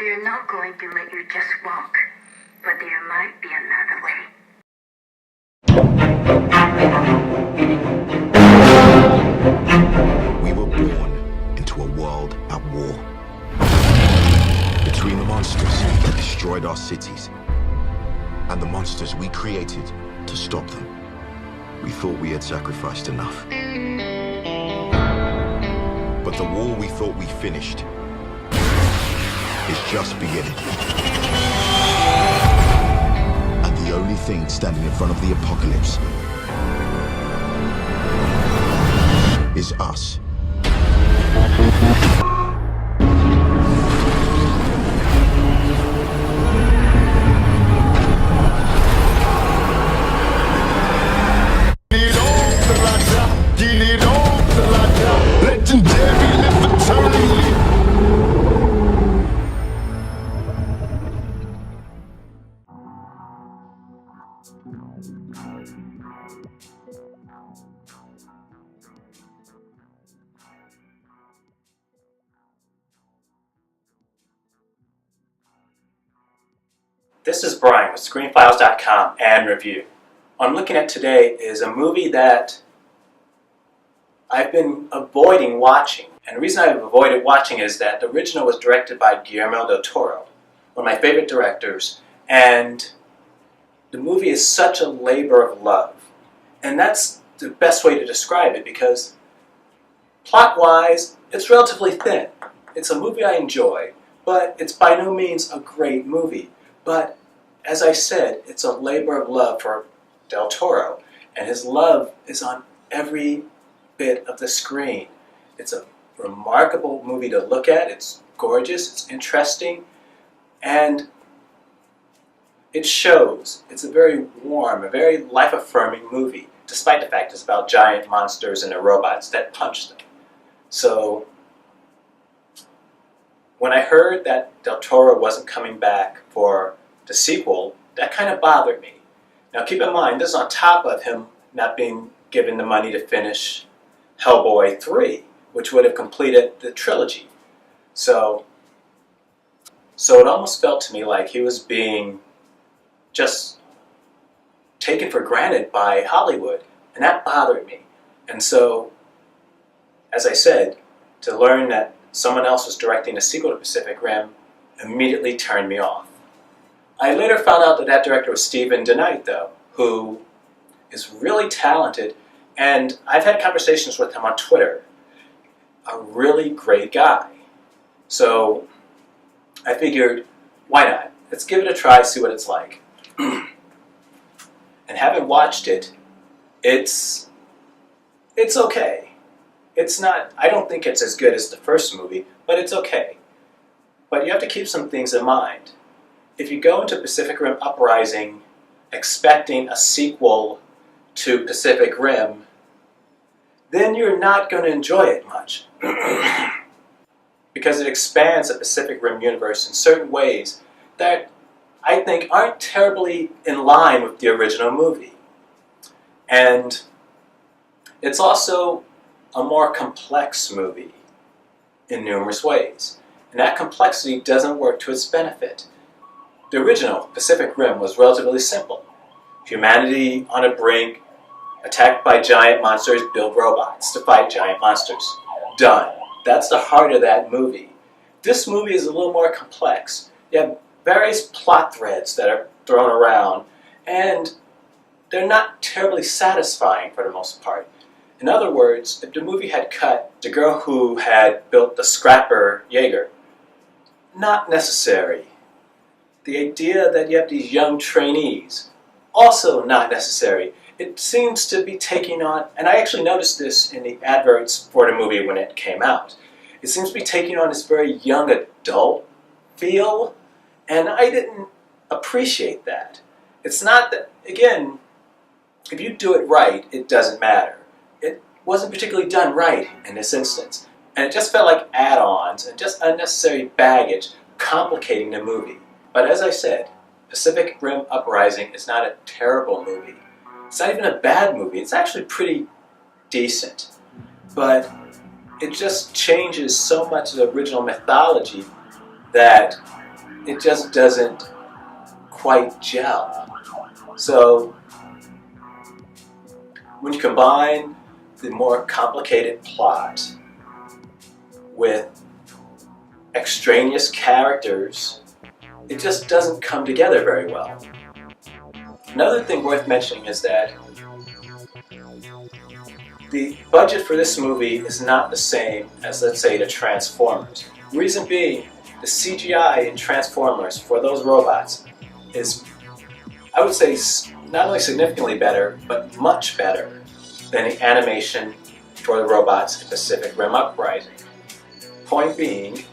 They're not going to let you just walk, but there might be another way. We were born into a world at war. Between the monsters that destroyed our cities and the monsters we created to stop them. We thought we had sacrificed enough. But the war we thought we finished is just beginning. And the only thing standing in front of the apocalypse is us. Legendary, live eternally. This is Brian with ScreenFiles.com and Review. What I'm looking at today is a movie that I've been avoiding watching. And the reason I've avoided watching is that the original was directed by Guillermo del Toro, one of my favorite directors, and the movie is such a labor of love. And that's the best way to describe it, because plot-wise, it's relatively thin. It's a movie I enjoy, but it's by no means a great movie. But as I said, it's a labor of love for Del Toro, and his love is on every bit of the screen. It's a remarkable movie to look at. It's gorgeous, it's interesting, and it shows. It's a very warm, a very life-affirming movie, despite the fact it's about giant monsters and the robots that punch them. So when I heard that Del Toro wasn't coming back for the sequel, that kind of bothered me. Now keep in mind, this is on top of him not being given the money to finish Hellboy 3, which would have completed the trilogy. So it almost felt to me like he was being just taken for granted by Hollywood, and that bothered me. And so, as I said, to learn that someone else was directing a sequel to Pacific Rim immediately turned me off. I later found out that that director was Stephen DeKnight, though, who is really talented, and I've had conversations with him on Twitter. A really great guy. So I figured, why not? Let's give it a try, see what it's like. And having watched it, it's okay. It's not, I don't think it's as good as the first movie, but it's okay. But you have to keep some things in mind. If you go into Pacific Rim Uprising expecting a sequel to Pacific Rim, then you're not going to enjoy it much. Because it expands the Pacific Rim universe in certain ways that I think aren't terribly in line with the original movie. And it's also a more complex movie in numerous ways. And that complexity doesn't work to its benefit. The original Pacific Rim was relatively simple. Humanity on a brink, attacked by giant monsters, build robots to fight giant monsters. Done. That's the heart of that movie. This movie is a little more complex. You have various plot threads that are thrown around, and they're not terribly satisfying for the most part. In other words, if the movie had cut the girl who had built the Scrapper Jaeger, not necessary. The idea that you have these young trainees, also not necessary. It seems to be taking on, and I actually noticed this in the adverts for the movie when it came out, it seems to be taking on this very young adult feel, and I didn't appreciate that. It's not that, again, if you do it right, it doesn't matter. It wasn't particularly done right in this instance, and it just felt like add-ons and just unnecessary baggage complicating the movie. But as I said, Pacific Rim Uprising is not a terrible movie. It's not even a bad movie. It's actually pretty decent. But it just changes so much of the original mythology that it just doesn't quite gel. So when you combine the more complicated plot with extraneous characters, it just doesn't come together very well. Another thing worth mentioning is that the budget for this movie is not the same as, let's say, the Transformers. Reason being, the CGI in Transformers for those robots is, I would say, not only significantly better, but much better than the animation for the robots in Pacific Rim Uprising. Point being,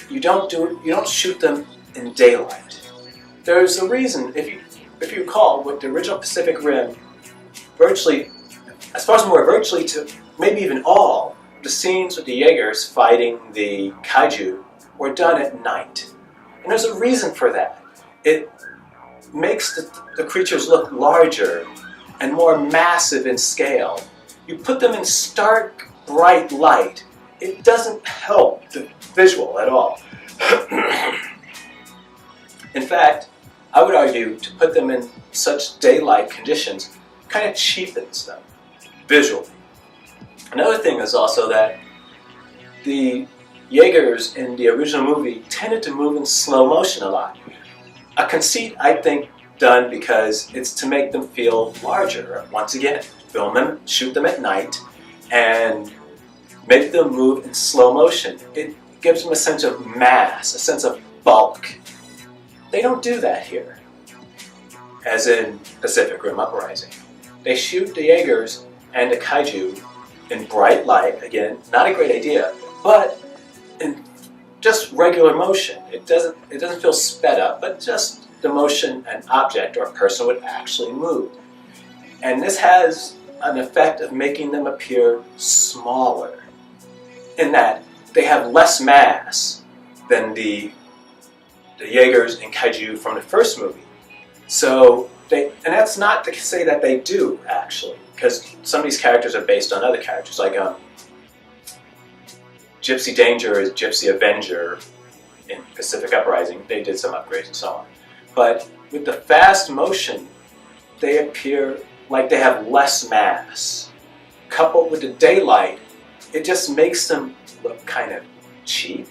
you don't shoot them in daylight. There's a reason. If you recall, with the original Pacific Rim, virtually, as far as more virtually to maybe even all the scenes with the Jaegers fighting the kaiju were done at night, and there's a reason for that. It makes the creatures look larger and more massive in scale. You put them in stark, bright light, it doesn't help the visual at all. In fact, I would argue to put them in such daylight conditions kind of cheapens them visually. Another thing is also that the Jaegers in the original movie tended to move in slow motion a lot. A conceit, I think, done because it's to make them feel larger. Once again, film them, shoot them at night, and make them move in slow motion. It gives them a sense of mass, a sense of bulk. They don't do that here, as in Pacific Rim Uprising. They shoot the Jaegers and the kaiju in bright light, again, not a great idea, but in just regular motion. It doesn't feel sped up, but just the motion an object or a person would actually move. And this has an effect of making them appear smaller, in that they have less mass than the Jaegers and kaiju from the first movie. So and that's not to say that they do, actually, because some of these characters are based on other characters, like Gypsy Danger is Gypsy Avenger in Pacific Uprising. They did some upgrades and so on. But with the fast motion, they appear like they have less mass. Coupled with the daylight, it just makes them look kind of cheap,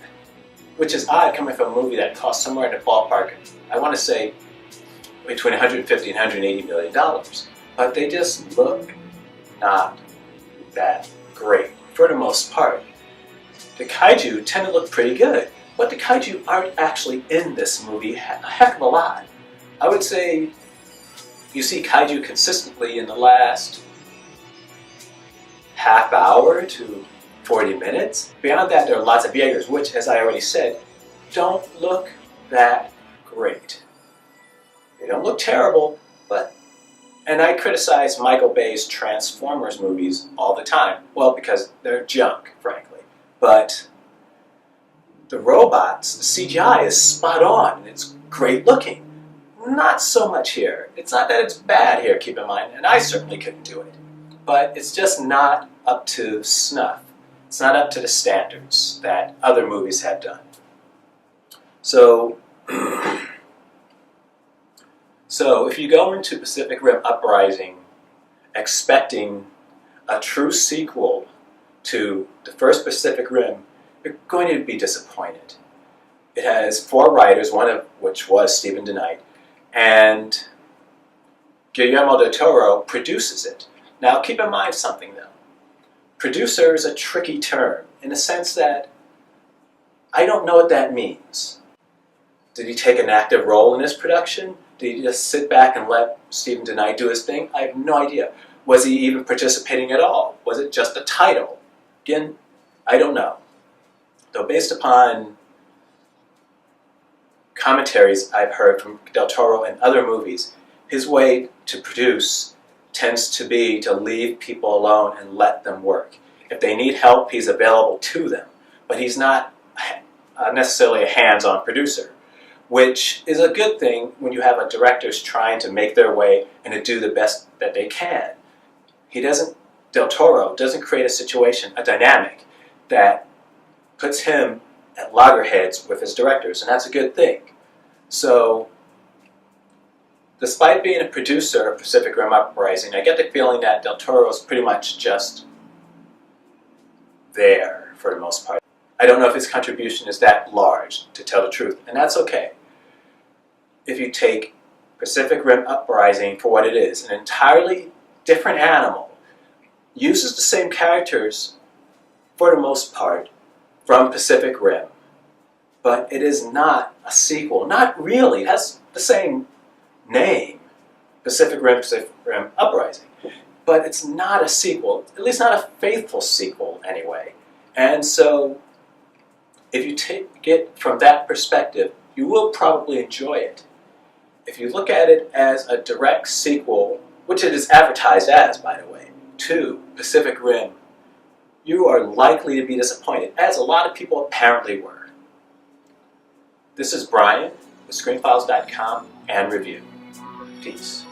which is odd coming from a movie that cost somewhere in the ballpark, I want to say, between $150 and $180 million. But they just look not that great, for the most part. The kaiju tend to look pretty good, but the kaiju aren't actually in this movie a heck of a lot. I would say you see kaiju consistently in the last half hour to 40 minutes. Beyond that, there are lots of Jaegers, which, as I already said, don't look that great. They don't look terrible, and I criticize Michael Bay's Transformers movies all the time. Well, because they're junk, frankly. But the robots, the CGI is spot on, and it's great looking. Not so much here. It's not that it's bad here, keep in mind, and I certainly couldn't do it. But it's just not up to snuff. It's not up to the standards that other movies have done. So if you go into Pacific Rim Uprising expecting a true sequel to the first Pacific Rim, you're going to be disappointed. It has 4 writers, one of which was Stephen DeKnight, and Guillermo del Toro produces it. Now keep in mind something though. Producer is a tricky term in the sense that I don't know what that means. Did he take an active role in this production? Did he just sit back and let Stephen DeKnight do his thing? I have no idea. Was he even participating at all? Was it just a title? Again, I don't know. Though based upon commentaries I've heard from Del Toro and other movies, his way to produce tends to be to leave people alone and let them work. If they need help, he's available to them. But he's not necessarily a hands-on producer, which is a good thing when you have directors trying to make their way and to do the best that they can. Del Toro doesn't create a situation, a dynamic, that puts him at loggerheads with his directors, and that's a good thing. So, despite being a producer of Pacific Rim Uprising, I get the feeling that Del Toro is pretty much just there for the most part. I don't know if his contribution is that large, to tell the truth, and that's okay. If you take Pacific Rim Uprising for what it is, an entirely different animal, uses the same characters for the most part from Pacific Rim, but it is not a sequel. Not really. It has the same name, Pacific Rim Uprising, but it's not a sequel, at least not a faithful sequel anyway. And so, if you take it from that perspective, you will probably enjoy it. If you look at it as a direct sequel, which it is advertised as, by the way, to Pacific Rim, you are likely to be disappointed, as a lot of people apparently were. This is Brian with ScreenFiles.com and Review. Peace.